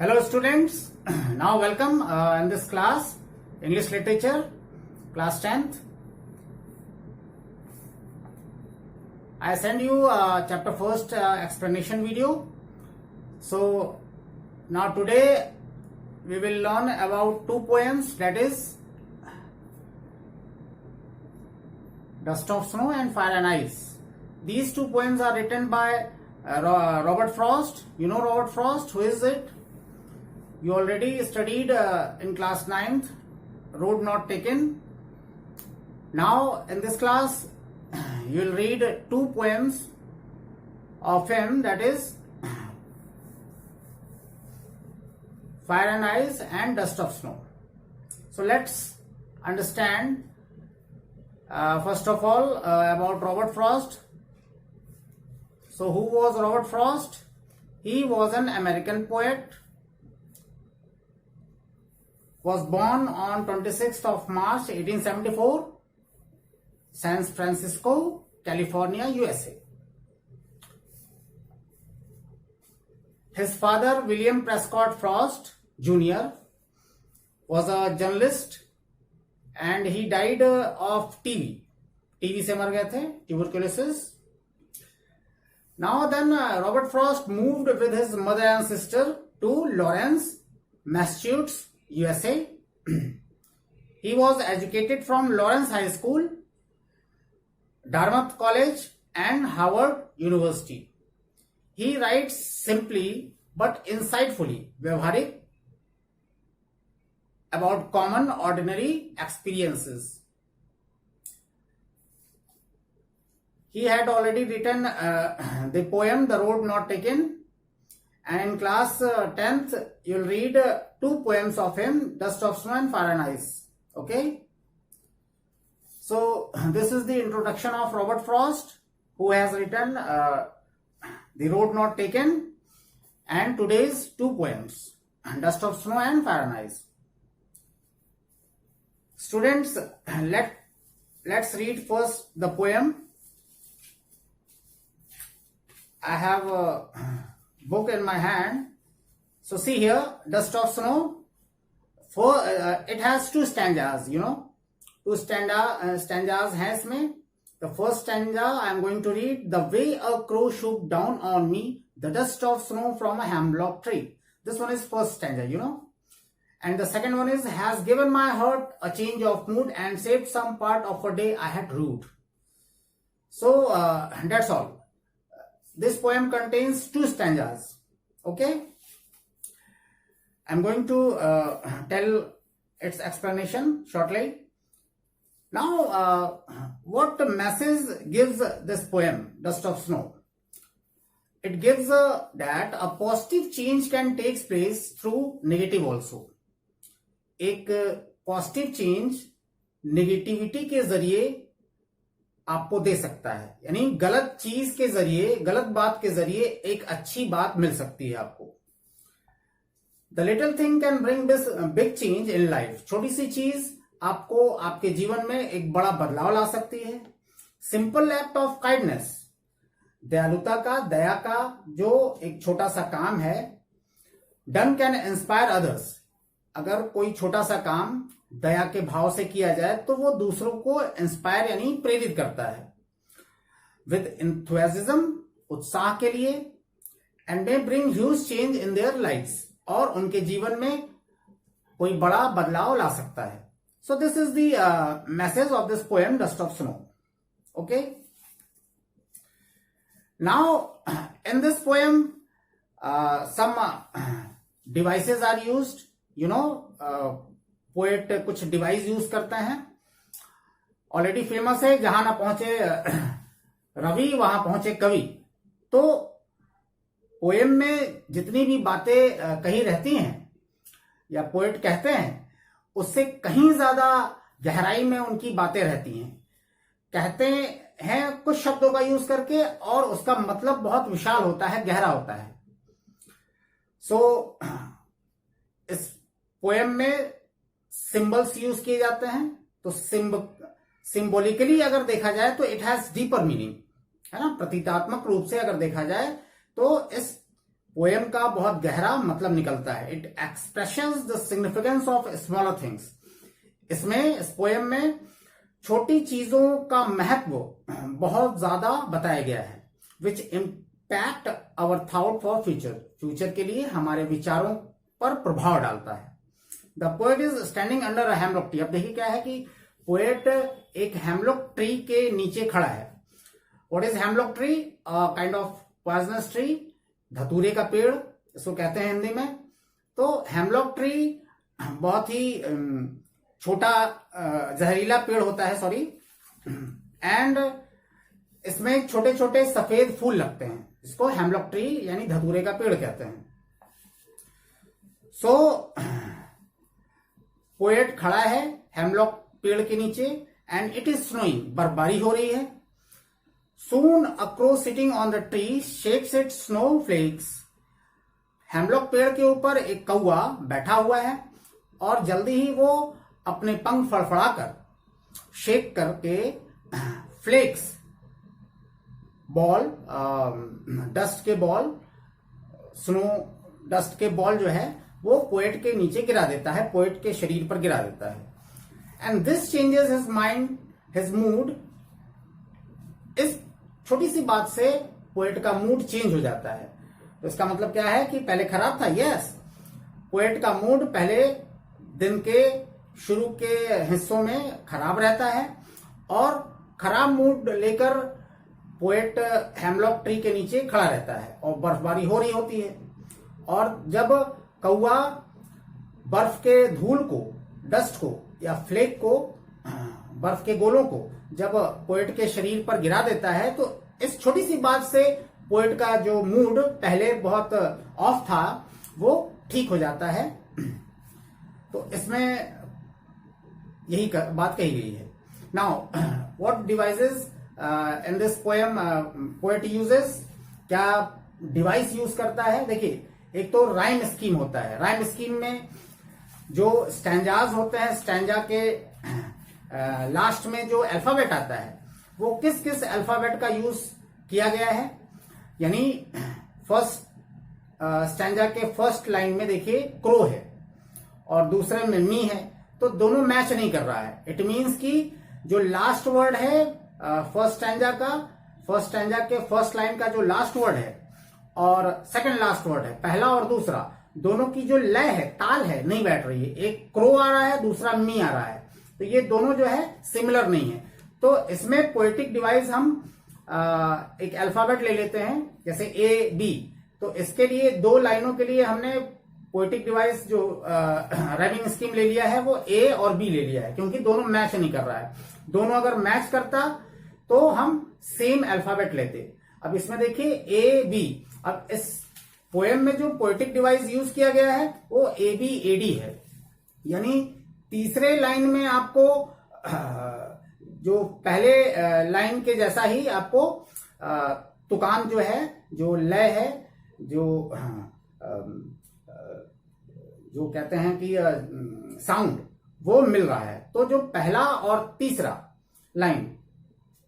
Hello students, now welcome in this class, English Literature, class 10th. I send you chapter first explanation video. So now today we will learn about two poems, that is Dust of Snow and Fire and Ice. These two poems are written by Robert Frost. You know Robert Frost, who is it? You already studied in class 9th, Road Not Taken. Now in this class, you will read two poems of him, that is Fire and Ice and Dust of Snow. So let's understand first of all about Robert Frost. So who was Robert Frost? He was an American poet. Was born on 26th of March 1874, San Francisco, California, USA. His father, William Prescott Frost Jr., was a journalist and he died of TB. TB से मर गए थे, tuberculosis. Now then, Robert Frost moved with his mother and sister to Lawrence, Massachusetts, USA. He was educated from Lawrence High School, Dartmouth College and Harvard University. He writes simply but insightfully, व्यवहारिक, about common ordinary experiences. He had already written the poem The Road Not Taken. And in class 10th, you'll read two poems of him, Dust of Snow and Fire and Ice. Okay? So, this is the introduction of Robert Frost, who has written The Road Not Taken and today's two poems, Dust of Snow and Fire and Ice. Students, let's read first the poem. I have book in my hand. So see here, Dust of Snow. It has two stanzas, two stanzas has me. The first stanza I am going to read. The way a crow shook down on me, the dust of snow from a hemlock tree. This one is first stanza, And the second one is, has given my heart a change of mood and saved some part of a day I had rued. So that's all. This poem contains two stanzas. Okay? I'm going to tell its explanation shortly. Now, what message gives this poem, Dust of Snow? It gives that a positive change can take place through negative also. एक positive change negativity के जरिए आपको दे सकता है, यानी गलत चीज के जरिए, गलत बात के जरिए एक अच्छी बात मिल सकती है आपको. The little thing can bring this big change in life. छोटी सी चीज आपको आपके जीवन में एक बड़ा बदलाव ला सकती है. सिंपल एक्ट ऑफ काइंडनेस, दयालुता का, दया का जो एक छोटा सा काम है, डन कैन इंस्पायर अदर्स. अगर कोई छोटा सा काम दया के भाव से किया जाए तो वो दूसरों को इंस्पायर यानी प्रेरित करता है. विद एंथुसियाज्म, उत्साह के लिए, and may bring huge change in their lives, और उनके जीवन में कोई बड़ा बदलाव ला सकता है. So this is the message of this poem dust of snow. Okay, now in this poem some devices are used. Poet कुछ डिवाइस यूज करते हैं. ऑलरेडी फेमस है, जहां ना पहुंचे रवि वहां पहुंचे कवि. तो पोएम में जितनी भी बातें कही रहती हैं या पोएट कहते हैं, उससे कहीं ज्यादा गहराई में उनकी बातें रहती हैं. कहते हैं कुछ शब्दों का यूज करके और उसका मतलब बहुत विशाल होता है, गहरा होता है. सो इस पोएम में सिंबल्स यूज किए जाते हैं. तो सिंबोलिकली अगर देखा जाए तो इट हैज डीपर मीनिंग, है ना. प्रतीकात्मक रूप से अगर देखा जाए तो इस पोएम का बहुत गहरा मतलब निकलता है। It expressions the significance of smaller things. इसमें इस पोएम में छोटी चीजों का महत्व बहुत ज्यादा बताया गया है, which impact our thought for future. Future के लिए हमारे विचारों पर प्रभाव डालता है। The poet is standing under a hemlock tree. अब देखिए क्या है कि पोएट एक हेमलॉक ट्री के नीचे खड़ा है। What is hemlock tree? Kind of poisonous tree, धतूरे का पेड़ इसको कहते हैं हिंदी में। तो हेमलॉक ट्री बहुत ही छोटा जहरीला पेड़ होता है, सॉरी, एंड इसमें छोटे छोटे सफेद फूल लगते हैं। इसको हेमलॉक ट्री यानी धतूरे का पेड़ कहते हैं। सो पोएट खड़ा है हेमलॉक पेड़ के नीचे एंड इट इज स्नोइंग, बर्फबारी हो रही है। Soon a crow sitting on the tree shakes its snowflakes. Hemlock पेड़ के ऊपर एक कौवा बैठा हुआ है और जल्दी ही वो अपने पंख फड़फड़ाकर शेक करके फ्लेक्स बॉल, डस्ट के बॉल, स्नो डस्ट के बॉल जो है वो पोएट के नीचे गिरा देता है, पोएट के शरीर पर गिरा देता है। And this changes his mind, his mood. इस छोटी सी बात से पोएट का मूड चेंज हो जाता है। तो इसका मतलब क्या है कि पहले खराब था, यस, पोएट का मूड पहले दिन के शुरू के हिस्सों में खराब रहता है और खराब मूड लेकर पोएट हेमलॉक ट्री के नीचे खड़ा रहता है और बर्फबारी हो रही होती है। और जब कौवा बर्फ के धूल को, डस्ट को या फ्लेक को, बर्फ के गोलों को जब पोएट के शरीर पर गिरा देता है तो इस छोटी सी बात से पोएट का जो मूड पहले बहुत ऑफ था वो ठीक हो जाता है। तो इसमें यही बात कही गई है। Now what devices in this poem poet uses, क्या डिवाइस यूज करता है? देखिए, एक तो राइम स्कीम होता है। राइम स्कीम में जो स्टैंजाज होते हैं, स्टैंजा के लास्ट में जो अल्फाबेट आता है वो किस किस अल्फाबेट का यूज किया गया है। यानी फर्स्ट स्टैंजा के फर्स्ट लाइन में देखिए क्रो है और दूसरे में मी है, तो दोनों मैच नहीं कर रहा है। इट मीन्स कि जो लास्ट वर्ड है फर्स्ट स्टैंजा के फर्स्ट लाइन का जो लास्ट वर्ड है और सेकंड लास्ट वर्ड है, पहला और दूसरा, दोनों की जो लय है, ताल है, नहीं बैठ रही है। एक क्रो आ रहा है, दूसरा मी आ रहा है, तो ये दोनों जो है सिमिलर नहीं है। तो इसमें पोएटिक डिवाइस हम एक अल्फाबेट ले लेते हैं, जैसे ए बी। तो इसके लिए दो लाइनों के लिए हमने पोएटिक डिवाइस जो राइमिंग स्कीम ले लिया है वो ए और बी ले लिया है, क्योंकि दोनों मैच नहीं कर रहा है। दोनों अगर मैच करता तो हम सेम अल्फाबेट लेते। अब इसमें देखिए ए बी। अब इस पोएम में जो पोएटिक डिवाइस यूज किया गया है वो ए बी ए डी है। यानी तीसरे लाइन में आपको जो पहले लाइन के जैसा ही आपको तुकान जो है, जो लय है, जो कहते हैं कि साउंड, वो मिल रहा है। तो जो पहला और तीसरा लाइन,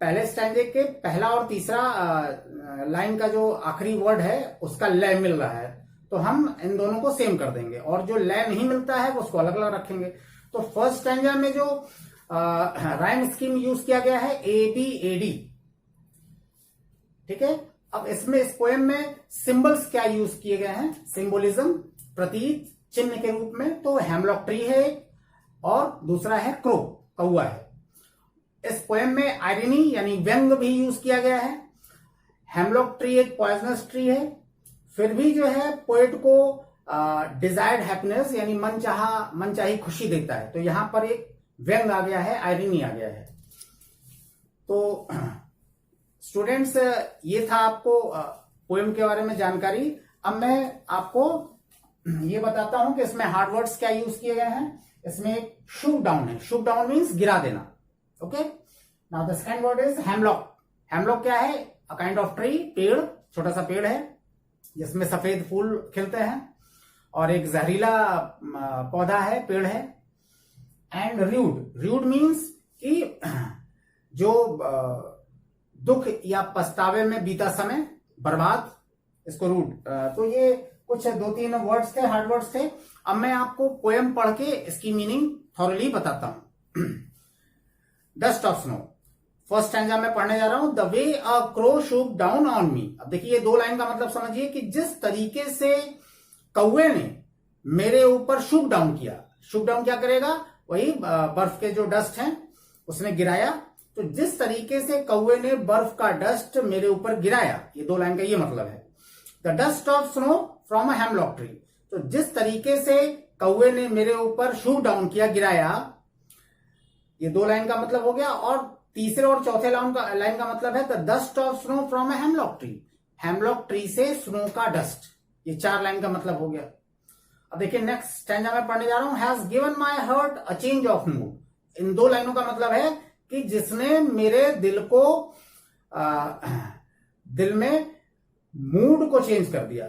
पहले स्टैंजे के पहला और तीसरा लाइन का जो आखिरी वर्ड है उसका लय मिल रहा है, तो हम इन दोनों को सेम कर देंगे। और जो लय नहीं मिलता है वो उसको अलग अलग रखेंगे। तो फर्स्ट स्टैंजा में जो राइम स्कीम यूज किया गया है ए बी ए डी, ठीक है। अब इसमें इस पोएम में सिंबल्स क्या यूज किए गए हैं? सिंबोलिज्म, प्रतीक, चिन्ह के रूप में। तो हेमलॉक ट्री है और दूसरा है क्रो, कौवा है। इस पोएम में आयरनी यानी व्यंग भी यूज किया गया है। हेमलॉक ट्री एक पॉइजनस ट्री है, फिर भी जो है पोएट को डिजायर्ड हैप्पीनेस यानी मनचाही खुशी देता है। तो यहां पर एक व्यंग आ गया है, आयरनी आ गया है। तो स्टूडेंट्स, ये था आपको पोएम के बारे में जानकारी। अब मैं आपको ये बताता हूं कि इसमें हार्ड वर्ड्स क्या यूज किए गए हैं। इसमें एक शूट डाउन है। शूट डाउन मीन्स गिरा देना। Okay, now the second word is hemlock. Hemlock क्या है? अ काइंड ऑफ ट्री, पेड़, छोटा सा पेड़ है जिसमें सफेद फूल खिलते हैं और एक जहरीला पौधा है, पेड़ है। एंड र्यूड, र्यूड मीन्स कि जो दुख या पछतावे में बीता समय, बर्बाद, इसको रूट। तो ये कुछ 2-3 वर्ड्स थे, हार्ड वर्ड्स थे। अब मैं आपको पोएम पढ़ के इसकी मीनिंग थॉरली बताता हूं। Dust of snow, first stanza में पढ़ने जा रहा हूं। The way a crow shook down on me. अब देखिए ये 2 लाइन का मतलब समझिए कि जिस तरीके से कौवे ने मेरे ऊपर शूक डाउन किया। शूक डाउन क्या करेगा? वही बर्फ के जो डस्ट हैं उसने गिराया। तो जिस तरीके से कौवे ने बर्फ का डस्ट मेरे ऊपर गिराया, ये 2 लाइन का ये मतलब है। The dust of snow from a hemlock tree. तो जिस तरीके से कौवे ने मेरे ऊपर शूट डाउन किया, गिराया, ये 2 लाइन का मतलब हो गया। और तीसरे और चौथे लाइन का मतलब है the dust of snow from a hemlock tree. Hemlock tree से स्नो का डस्ट, ये 4 लाइन का मतलब हो गया। अब देखिए नेक्स्ट स्टैंजा में पढ़ने जा रहा हूं। Has given my heart a change of mood. इन 2 लाइनों का मतलब है कि जिसने मेरे दिल को दिल में मूड को चेंज कर दिया,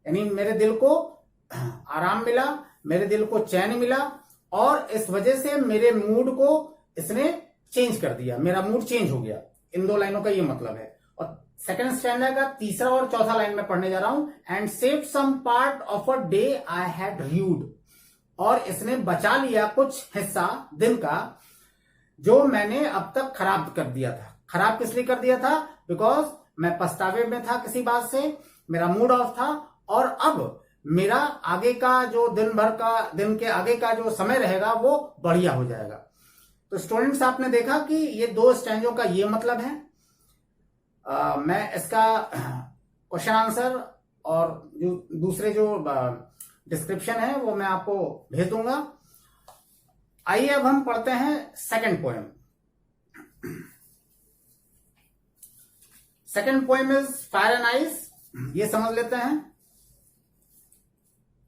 यानी मेरे दिल को आराम मिला, मेरे दिल को चैन मिला, और इस वजह से मेरे मूड को इसने चेंज कर दिया, मेरा मूड चेंज हो गया। इन 2 लाइनों का ये मतलब है। और सेकंड स्टैंडा का तीसरा और चौथा लाइन में पढ़ने जा रहा हूं। And save some part of a day I had rued. और इसने बचा लिया कुछ हिस्सा दिन का जो मैंने अब तक खराब कर दिया था। खराब किस लिए कर दिया था? बिकॉज मैं पछतावे में था किसी बात से, मेरा मूड ऑफ था, और अब मेरा आगे का जो दिन के आगे का जो समय रहेगा वो बढ़िया हो जाएगा। तो स्टूडेंट्स आपने देखा कि ये 2 स्टैंजों का ये मतलब है। मैं इसका क्वेश्चन आंसर और जो दूसरे जो डिस्क्रिप्शन है वो मैं आपको भेज दूंगा। आइए अब हम पढ़ते हैं second poem. Second poem is fire and ice. ये समझ लेते हैं।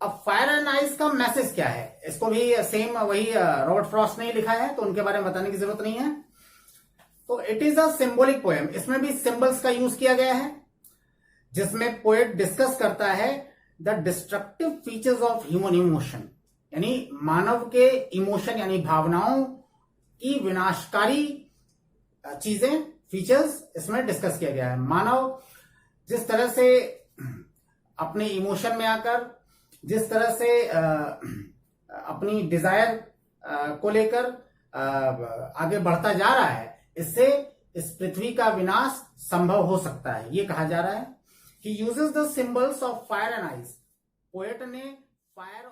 अब फायर एंड आइस का मैसेज क्या है, इसको भी सेम वही रॉबर्ट फ्रॉस्ट ने लिखा है, तो उनके बारे में बताने की जरूरत नहीं है। तो it is a symbolic poem. इसमें भी सिंबल्स का यूज किया गया है, जिसमें पोएट डिस्कस करता है the destructive features of human emotion, यानी मानव के इमोशन यानी भावनाओं की विनाशकारी चीजें, फीचर्स इसमें डिस्कस किया गया है। मानव जिस तरह से अपने इमोशन में आकर, जिस तरह से अपनी डिजायर को लेकर आगे बढ़ता जा रहा है, इससे इस पृथ्वी का विनाश संभव हो सकता है, ये कहा जा रहा है। He uses the symbols of fire and ice. Poet ने फायर